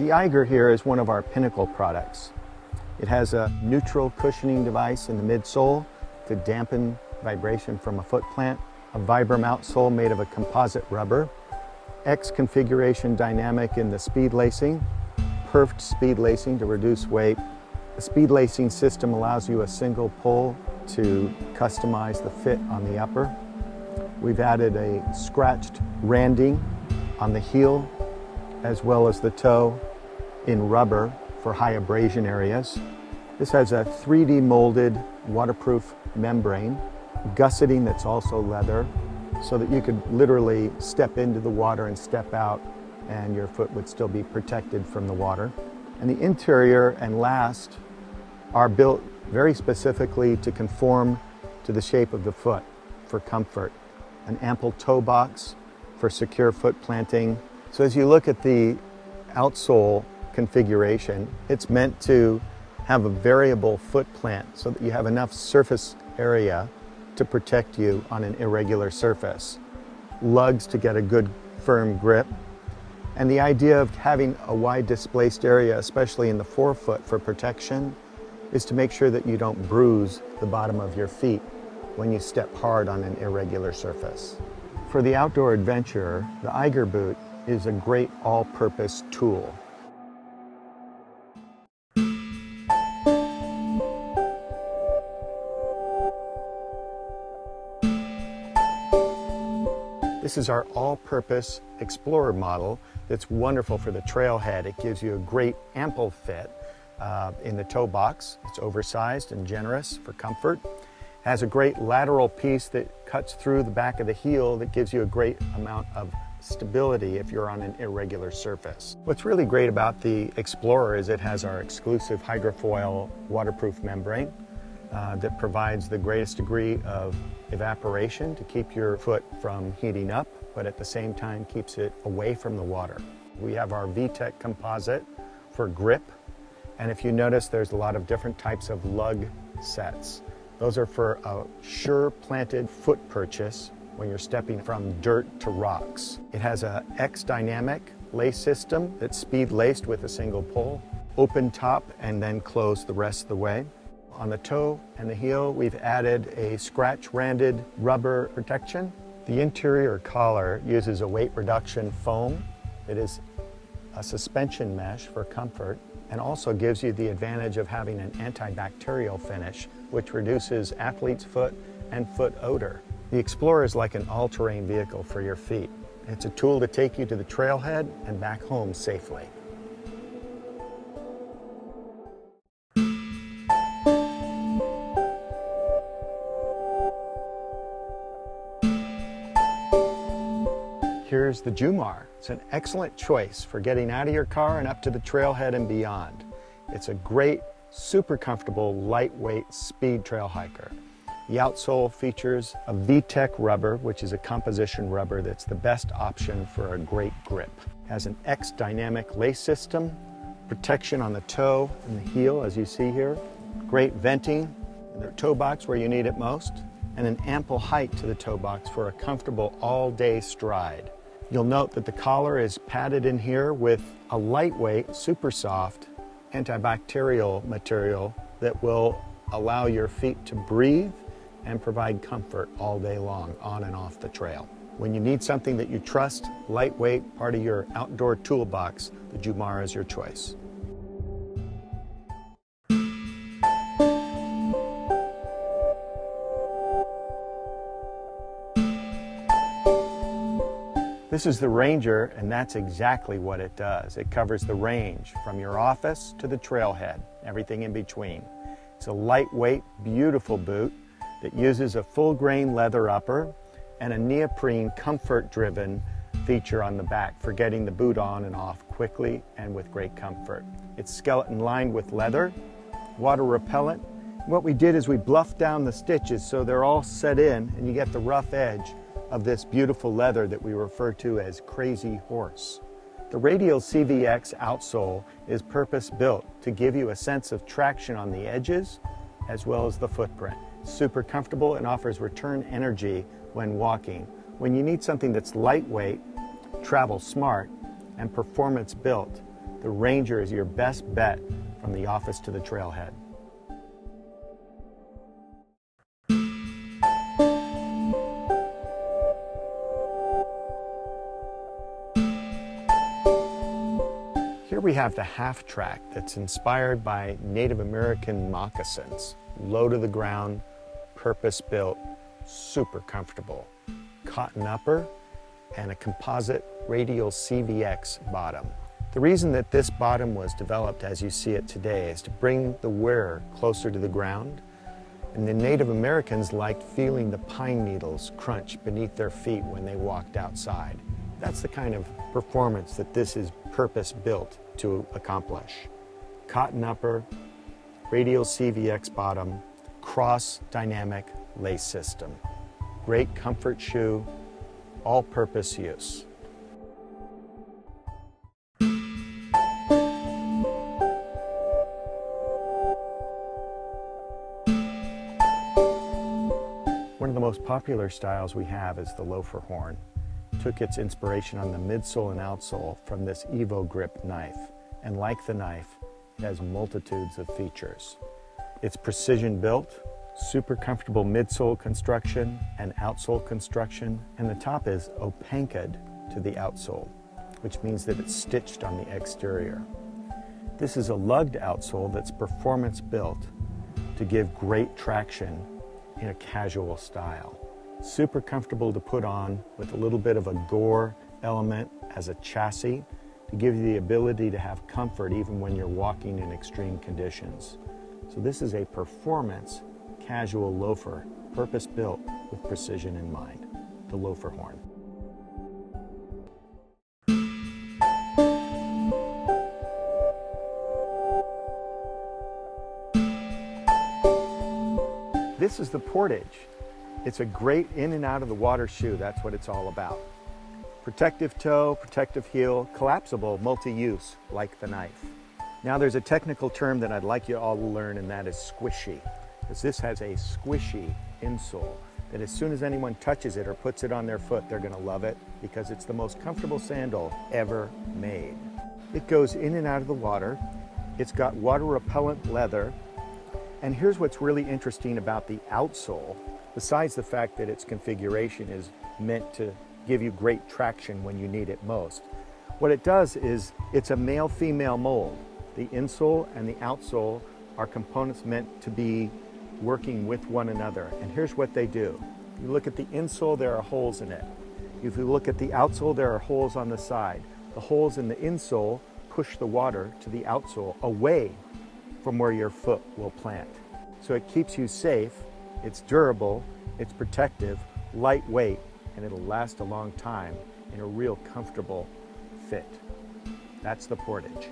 The Eiger here is one of our pinnacle products. It has a neutral cushioning device in the midsole to dampen vibration from a foot plant, a Vibram outsole made of a composite rubber, X configuration dynamic in the speed lacing, perfed speed lacing to reduce weight. The speed lacing system allows you a single pull to customize the fit on the upper. We've added a scratched randing on the heel as well as the toe in rubber for high abrasion areas. This has a 3D molded waterproof membrane, gusseting that's also leather, so that you could literally step into the water and step out and your foot would still be protected from the water. And the interior and last are built very specifically to conform to the shape of the foot for comfort. An ample toe box for secure foot planting. So as you look at the outsole configuration, it's meant to have a variable foot plant so that you have enough surface area to protect you on an irregular surface. Lugs to get a good firm grip. And the idea of having a wide displaced area, especially in the forefoot for protection, is to make sure that you don't bruise the bottom of your feet when you step hard on an irregular surface. For the outdoor adventurer, the Eiger boot is a great all-purpose tool. This is our all-purpose Explorer model that's wonderful for the trailhead. It gives you a great ample fit in the toe box. It's oversized and generous for comfort. It has a great lateral piece that cuts through the back of the heel that gives you a great amount of stability if you're on an irregular surface. What's really great about the Explorer is it has our exclusive hydrofoil waterproof membrane that provides the greatest degree of evaporation to keep your foot from heating up, but at the same time keeps it away from the water. We have our VTech composite for grip, and if you notice, there's a lot of different types of lug sets. Those are for a sure planted foot purchase when you're stepping from dirt to rocks. It has a X dynamic lace system that's speed laced with a single pull, open top and then close the rest of the way. On the toe and the heel, we've added a scratch-randed rubber protection. The interior collar uses a weight reduction foam. It is a suspension mesh for comfort and also gives you the advantage of having an antibacterial finish, which reduces athlete's foot and foot odor. The Explorer is like an all-terrain vehicle for your feet. It's a tool to take you to the trailhead and back home safely. Here's the Jumar. It's an excellent choice for getting out of your car and up to the trailhead and beyond. It's a great, super comfortable, lightweight speed trail hiker. The outsole features a VTech rubber, which is a composition rubber that's the best option for a great grip. It has an X dynamic lace system, protection on the toe and the heel, as you see here, great venting in the toe box where you need it most, and an ample height to the toe box for a comfortable all-day stride. You'll note that the collar is padded in here with a lightweight, super soft antibacterial material that will allow your feet to breathe and provide comfort all day long on and off the trail. When you need something that you trust, lightweight, part of your outdoor toolbox, the Jumar is your choice. This is the Ranger, and that's exactly what it does. It covers the range from your office to the trailhead, everything in between. It's a lightweight, beautiful boot that uses a full-grain leather upper and a neoprene comfort-driven feature on the back for getting the boot on and off quickly and with great comfort. It's skeleton lined with leather, water repellent. What we did is we bluffed down the stitches so they're all set in and you get the rough edge of this beautiful leather that we refer to as Crazy Horse. The Radial CVX outsole is purpose-built to give you a sense of traction on the edges as well as the footprint. It's super comfortable and offers return energy when walking. When you need something that's lightweight, travel smart, and performance-built, The Ranger is your best bet from the office to the trailhead. Here we have the half track that's inspired by Native American moccasins. Low to the ground, purpose-built, super comfortable. Cotton upper and a composite radial CVX bottom. The reason that this bottom was developed as you see it today is to bring the wearer closer to the ground. And the Native Americans liked feeling the pine needles crunch beneath their feet when they walked outside. That's the kind of performance that this is purpose-built to accomplish. Cotton upper, radial CVX bottom, cross dynamic lace system. Great comfort shoe, all-purpose use. One of the most popular styles we have is the loafer horn. Took its inspiration on the midsole and outsole from this Evo Grip knife. And like the knife, it has multitudes of features. It's precision built, super comfortable midsole construction and outsole construction, and the top is opanked to the outsole, which means that it's stitched on the exterior. This is a lugged outsole that's performance built to give great traction in a casual style. Super comfortable to put on with a little bit of a gore element as a chassis to give you the ability to have comfort even when you're walking in extreme conditions. So this is a performance casual loafer, purpose-built with precision in mind, the loafer horn. This is the Portage. It's a great in and out of the water shoe. That's what it's all about. Protective toe, protective heel, collapsible, multi-use, like the knife. Now there's a technical term that I'd like you all to learn, and that is squishy. Because this has a squishy insole that as soon as anyone touches it or puts it on their foot, they're gonna love it because it's the most comfortable sandal ever made. It goes in and out of the water. It's got water repellent leather. And here's what's really interesting about the outsole. Besides the fact that its configuration is meant to give you great traction when you need it most, what it does is it's a male-female mold. The insole and the outsole are components meant to be working with one another. And here's what they do. You look at the insole, there are holes in it. If you look at the outsole, there are holes on the side. The holes in the insole push the water to the outsole away from where your foot will plant. So it keeps you safe. It's durable, it's protective, lightweight, and it'll last a long time in a real comfortable fit. That's the Portage.